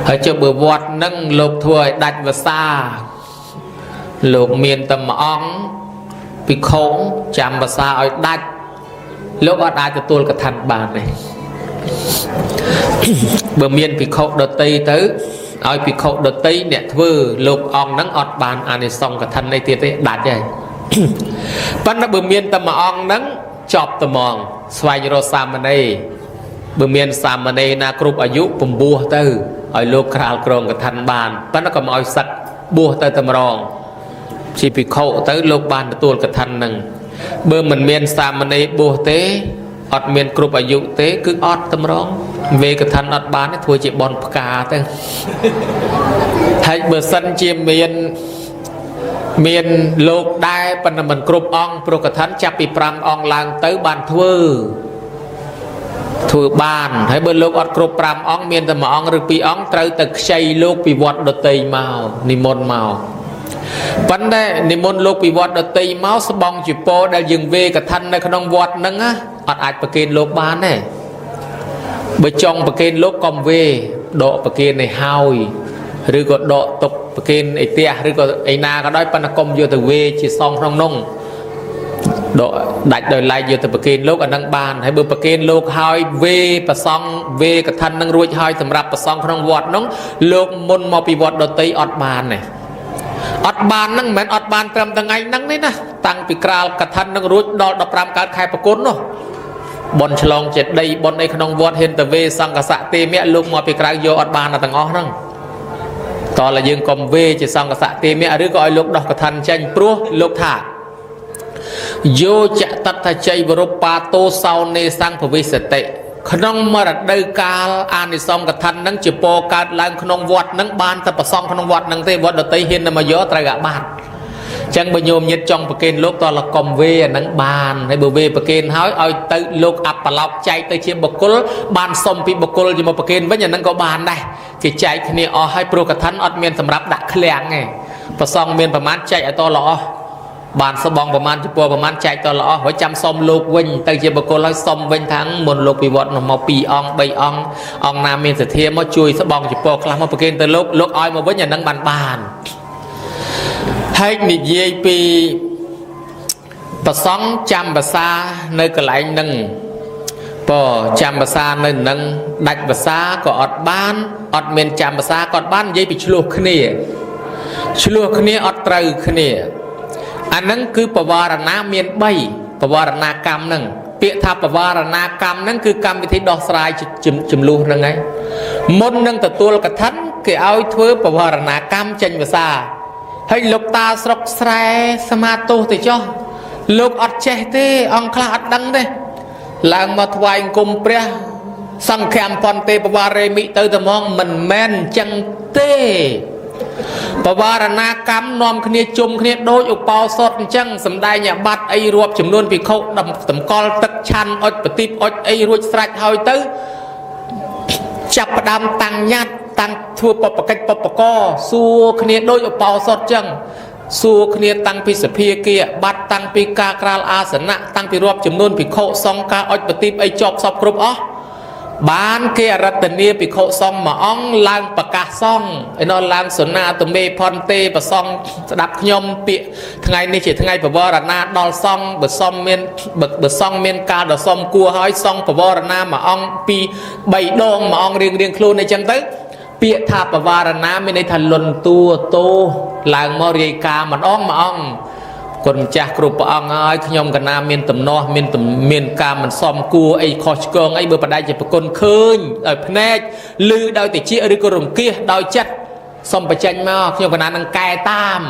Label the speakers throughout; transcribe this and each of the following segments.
Speaker 1: ហើយចុះបើវត្តនឹងលោកធ្វើឲ្យដាច់វសាលោកមានតែមួយអង្គភិក្ខុចាំវសាឲ្យដាច់លោកអត់អាចទទួលកថាបានទេបើមានភិក្ខុដតីទៅឲ្យភិក្ខុដតីអ្នកធ្វើលោកអង្គហ្នឹងអត់បានអានិសង្សកថានេះទៀតទេដាច់ហើយប៉ុន្តែបើមានតែមួយអង្គហ្នឹងចប់តែហ្មងស្វែងរកសាមណេរបើមានសាមណេរណាគ្រប់អាយុពំពោះទៅឲ្យលោកក្រាលក្រងកថាបានប៉ុន្តែក៏មកឲ្យសឹកបួសទៅតម្រងជាភិក្ខុទៅលោកបានទទួលកថាហ្នឹងបើមិនមានសាមណេរបួសទេអត់មានគ្រប់អាយុទេគឺអត់តម្រងវេកថាអត់បានទេធ្វើជាបនផ្កាទៅហើយបើសិនជាមានលោកដែរប៉ុន្តែមិនគ្រប់អង្គព្រោះកថាចាប់ពី5អង្គឡើងទៅបានធ្វើបានហើយបើលោកអត់គ្រប់5អង្គមានតែ1អង្គឬ2អង្គត្រូវតែខ្ចីលោកពីវត្តដតីមកនិមន្តមកប៉ុន្តែនិមន្តលោកពីវត្តដតីមកស្បង់ជាពោដែលយើងវេកថានៅក្នុងវត្តហ្នឹងអត់អាចប្រគេនលោកបានទេបើចង់ប្រគេនលោកកុំវេដកប្រគេនឲ្យហើយឬក៏ដកទុកប្រគេនឯផ្ទះឬក៏ឯណាក៏ដោយប៉ុន្តែកុំយកទៅវេជាសងក្នុងនោះដកដាច់ដោយឡែកយកទៅប្រគេនលោកអានឹងបានហើយបើប្រគេនលោកហើយវេប្រសងវេកថានឹងរួចហើយសម្រាប់ប្រសងក្នុងវត្តនោះលោកមុនមកពីវត្តដតីអត់បានទេអត់បានហ្នឹងមិនមែនអត់បានត្រឹមថ្ងៃហ្នឹងទេណាតាំងពីក្រាលកថានឹងរួចដល់15កើតខែប្រគុណនោះបនឆ្លងចេតីបនអីក្នុងវត្តហេនតវេសង្កសៈទេមៈលោកមកពីក្រៅយកអត់បានទាំងអស់ហ្នឹងតើយើងកុំវេជាសង្កសៈទេមៈឬក៏ឲ្យលោកដោះកថាចេញព្រោះលោកថាយោចតតជ័យវរុបាតោសោនេសង្ឃភវិសតិក្នុងមរដូវកាលអានិសង្ឃកថានឹងជាពោកើតឡើងក្នុងវត្តនឹងបានតែប្រសងក្នុងវត្តនឹងទេវត្តដតីហ៊ានតែមកយកត្រូវអាបាត់ចឹងបើញោមញាតចង់ប្រគេនលោកតើលកុំវេអានឹងបានហើយបើវេប្រគេនហើយឲ្យទៅលោកអបឡោកចែកទៅជាបុគ្គលបានសុំពីបុគ្គលជាមកប្រគេនវិញអានឹងក៏បានដែរគេចែកគ្នាអស់ហើយព្រោះកថាអត់មានសម្រាប់ដាក់ឃ្លាំងទេប្រសងមានប្រមាណចែកឲ្យតល្អបានស្បងប្រមាណចំពោះប្រមាណចែកតល្អហើយចាំសុំលោកវិញទៅជាបុគ្គលហើយសុំវិញថាមុនលោកពីវត្តមក2អង្គ3អង្គណាមានសទ្ធាមកជួយស្បងចំពោះខ្លះមកប្រគេនទៅលោកឲ្យមកវិញអានឹងបានហើយនិយាយពីប្រសង់ចាំភាសានៅកន្លែងហ្នឹងចាំភាសានៅនឹងដាច់ភាសាក៏អត់បានអត់មានចាំភាសាក៏អត់បាននិយាយពីឆ្លោះគ្នាអត់ត្រូវគ្នាអាហ្នឹងគឺបវារណាមាន3បវារណាកម្មហ្នឹងពាក្យថាបវារណាកម្មហ្នឹងគឺកម្មវិធីដោះស្រាយចំនួនហ្នឹងហើយមុននឹងទទួលកថាគេឲ្យធ្វើបវារណាកម្មចេញភាសាហើយលោកតាស្រុកស្រែសមាទោសទៅចុះលោកអត់ចេះទេអង្គខ្លះអត់ដឹងទេឡើងមកថ្វាយអង្គមព្រះសង្ឃាមផនទេបវារេមិទៅតែហ្មងមិនមែនអញ្ចឹងទេបវារណាកម្មនាំគ្នាជុំគ្នាដូចឧបោសថអញ្ចឹងសំដែងអាបត្តិអីរាប់ចំនួនភិក្ខុតម្កល់ទឹកឆាន់អុចបតិបអុចអីរួចស្រេចហើយទៅចាប់ផ្ដើមតាំងញត្តិតាំងធ្វើបបកិច្ចបបកសួរគ្នាដូចឧបោសថចឹងសួរគ្នាតាំងពីសភាគាបាត់តាំងពីការក្រាលអាសនៈតាំងពីរាប់ចំនួនភិក្ខុសង្ឃការអុចបតិបអីចប់សពគ្រប់អស់បានគេអរតនីភិក្ខុសង្ឃមួយអង្គឡើងប្រកាសសង្ឃឯនោះឡើងសុណាតមេផនទេប្រសង្ឃស្ដាប់ខ្ញុំពាក្យថ្ងៃនេះជាថ្ងៃបវរណាដល់សង្ឃបើសង្ឃមានការដល់សុំគួរហើយសង្ឃបវរណាមួយអង្គពី3ដងមួយអង្គរៀងខ្លួនអីចឹងទៅពាក្យថាបវារណាមានន័យថាលន់តួតោឡើងមករាយការណ៍ម្ដងមួយអង្គគុណម្ចាស់គ្រប់ព្រះអង្គហើយខ្ញុំកណាមានទំនាស់មានការមិនសមគួរអីខុសឆ្គងអីបើបដិជាប្រគុណឃើញដោយភ្នែកឮដោយតិចឬក៏រង្គៀសដោយចិត្តសុំបញ្ចេញមកខ្ញុំកណានឹងកែតាម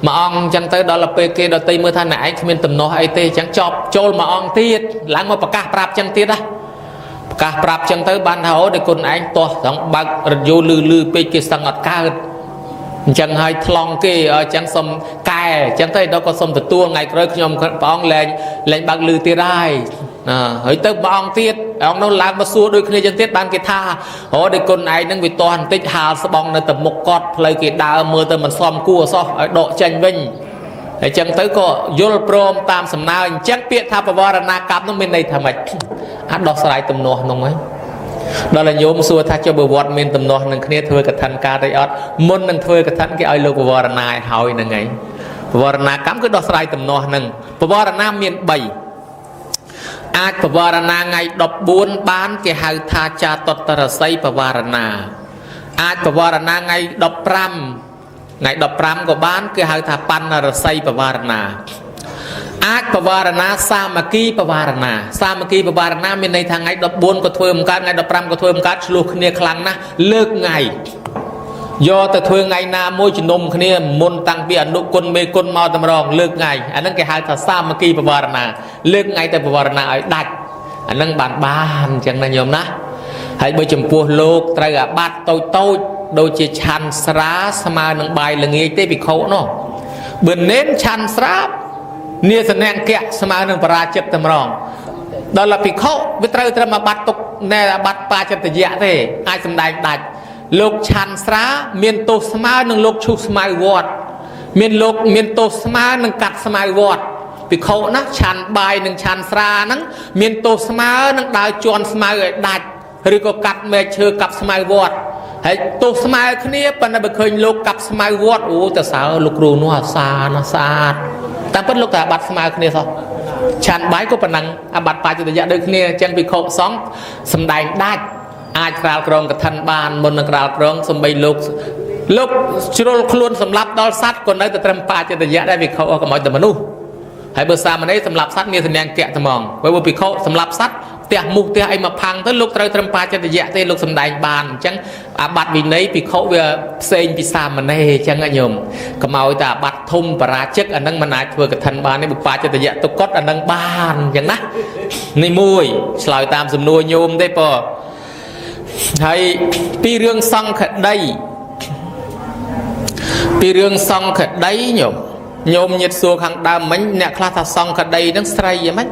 Speaker 1: មួយអង្គអញ្ចឹងទៅដល់ពេលគេដតីមើលថាអ្នកឯងគ្មានទំនាស់អីទេអញ្ចឹងចប់ចូលមួយអង្គទៀតឡើងមកប្រកាសប្រាប់អញ្ចឹងទៀតណាប្រកាសប្រាប់ចឹងទៅបានថាអូតែគុណឯងទាស់ត្រង់បើករថយន្តលឺពេកគេស្ទឹងអត់កើតអញ្ចឹងហើយថ្លង់គេអញ្ចឹងសុំកែអញ្ចឹងទៅដល់ក៏សុំទទួលថ្ងៃក្រោយខ្ញុំព្រះអង្គលែងបើកលឺទៀតហើយហើយទៅព្រះអង្គទៀតអង្គនោះឡើងមកសួរដូចគ្នាចឹងទៀតបានគេថាអូតែគុណឯងហ្នឹងវាទាស់បន្តិចហាលស្បង់នៅតែមុខកត់ផ្លូវគេដើរមើលទៅមិនសមគួរសោះឲ្យដកចេញវិញហើយចឹងទៅក៏យល់ព្រមតាមសំណើអញ្ចឹងពាក្យថាបវរណាកម្មនោះមានន័យថាម៉េចអាចដោះស្រាយទំនាស់នោះហ្នឹង đó là nhôm xua tha cho bờ vọt miền tầm nọ nâng kia thưa cái thân ca đây ót môn nâng thưa cái thân cái ai lục vợ nai hỏi nâng ấy vợ na cắm cái đó sai tầm nọ nâng vợ na miền bảy ai vợ na ngày đọc buôn bán cái hai tha cha tọt tờ xây vợ na ai vợ na ngày đọc pram ngày đọc pram của bán cái hai tha pan là xây vợ na ai vợ na sa ma ki vợ na miền này thằng ngày đọc buôn có thuê một cái ngày đọc pram có thuê một cái luôn kia khăng na lược ngày do từ thuê ngày na môi chỉ nôm kia môn tăng bia nụ quân mê quân mau tầm rong lược ngày anh nâng cái hai thằng sa ma ki vợ na lược ngày tại vợ na ở đạch anh nâng bàn bàn chẳng là nhôm ná hãy bây chấm pua lục trai gà bát tôi đôi chỉ chăn sá sama nâng bài là nghe tê bị khổ nó bữa nến chăn sá nia sân ngang kẹt sama nâng bà chết tầm rong đó là bị khổ với trai mà bắt tục nè là bắt ba chân tự dạ thế ai xâm đạch đạch lục chăn sá miền tô sama nâng lục chụp sama vọt miền tô sama nâng cắt sama vọt bị khổ nó chăn bài nâng chăn sá nâng miền tô sama nâng đào chọn sama rồi đạch rồi có cắt mẹ chưa cặp sama vọt hãy tô sama kia bên này bị khơi lục cặp sama vọt tại sao lục rù nó xa ta bất lúc ta bắt sama kia sao chăn bài có phần năng bắt bài cho dạ được kia chẳng bị khổ sóng xâm đành đạch ai cào krong cái thân bàn môn cào krong xâm bay lúc chôn luôn xâm lấp đó sát còn đây ta trầm pa cho dạ đây bị khổ có mọi tầm manu hãy bữa xa mà đấy xâm lấp sát nghe thành nhang kẹt tầm mòn với bị khổ xâm lấp sát tiệt mục tiệt ai mà phăng tới lúc trời trầm pa cho dạ tới lúc xâm đành bàn chẳng bắt vì đấy bị khổ về xây bị xa mà này chẳng ai nhầm có mọi ta bắt thum và ra chất anh đang mà nãy vừa cái thân bàn này bục pa cho dạ tôi cốt anh đang bàn chẳng nát này mùi sợi tam xâm nuôi nhôm đấy po hay pi rương xong khật đấy nhôm nhiệt xua khang đam mấy nè khla tha xong khật đây nó sray vậy mấy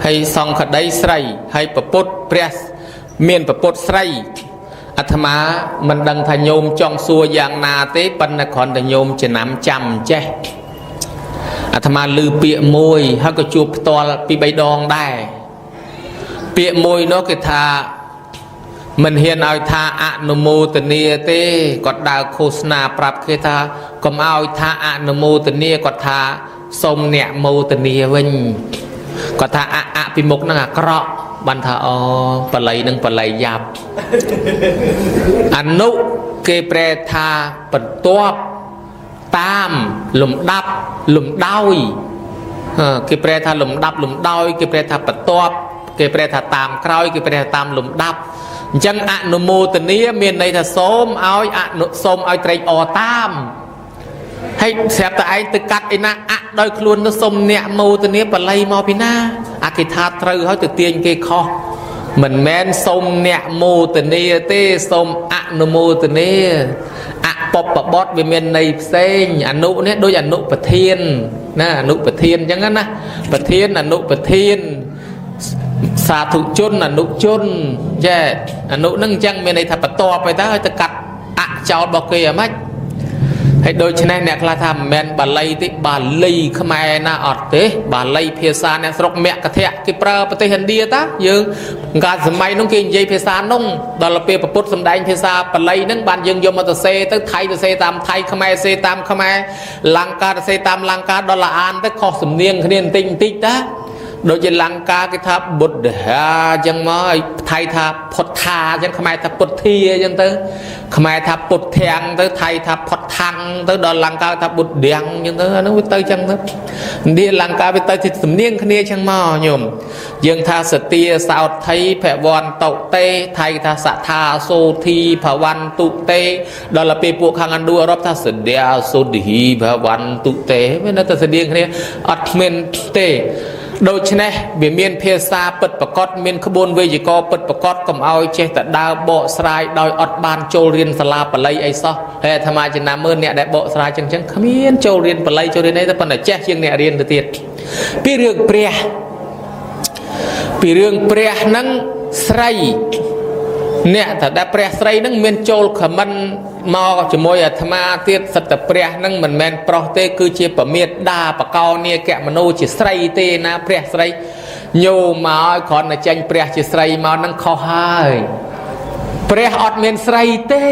Speaker 1: hay xong khật đây sray hay bột press miền bột sray athama mình đăng thay nhôm trong xua dạng na tế pan là còn là nhôm chỉ 500 che athama lư bịa môi hay có chụp to pi bay đòn đài bịa môi nó cái thà mình hiện ai tha anumu tania te còn đào khosna prap kia tha còn ai tha anumu tania còn tha sông nẹt mô tania vinh còn tha pi mục năng cọ ban tha bà lấy dạp anu kê pre tha bật toap tam lùm đôi kê pre tha lùm đôi kê pre tha bật toap kê pre tha tam kroi kê pre tha tam lùm đắp chẳng anumu tania miền này là xôm ai trai tam hay xẹp tại ai từ cắt ấy na đôi luôn nó xôm nẹt mô tania bà lây mò pina cái thà trừ hỏi từ tiền cái kho mình men xôm nẹt mô tania tê xôm anumu tania bọt bọt về miền này xên anu nè đôi anu bát thiên nè anu bát thiên chẳng á bát thiên anu bát thiên xà thủ chôn là nụ chôn che nụ nâng chăng bên này thật là to phải ta hơi ta cắt cháu bao kia mách hay đôi chân này nè là tham men bà lây khmer na ọt thế bà lây phía xa nè sọc mẹ cả thẹn cái pra bát hình đi ta dương cả sớm mai nông kinh dây phía xa nông đó là phía bát sớm đánh phía xa bà lây nâng bàn dương vô mà ta xe tới thay ta xe tam thay khmer xe tam khmer lang ca ta xe tam lang ca đó là an tới kho sầm niên cái niên tinh tích ta đôi chân lăng ca cái tháp bột chẳng mới thay tháp phật thà chẳng không ai tháp bột thia chẳng tới không ai tháp bột thèn tới thay tháp phật thăng tới đó lăng ca tháp bột đèn chẳng tới nó tới chẳng tới đi lăng ca với tới thì sầm niên khné chẳng mò nhổm dương tha sệt tia sao thấy phệ vòn tậu tê thay tha sạ tha sô thi phà văn tụ tê đó là pe buộc hàng ăn đua rót tha sệt đea sô đi phà văn tụ tê với nó tới sệt niên khné ọt men tê đôi chân này vì miền phía xa bật bạc cót miền khbôn về chỉ có bật bạc cót cầm ao che tại đào bộ sài đòi ọt ban châu riêng sala bờ lây ấy sao hay tham gia trên nam mơn nè đại bộ sài chân chân khăm miền châu riêng bờ lây châu riêng ấy ta phần là che riêng nè riêng được tiền pi riêng pre nâng sài nè thật đã pre sài nâng miền châu khăm man mò chỉ môi tham gia tiết sật tập pre nâng mình men pro tê cứ chia bờ miệt đa bờ cao nè kẹt mà nô chỉ sài tê na pre sài ញោមមកគ្រាន់តែចេញព្រះជាស្រីមកនឹងខុសហើយព្រះអត់មានស្រីទេ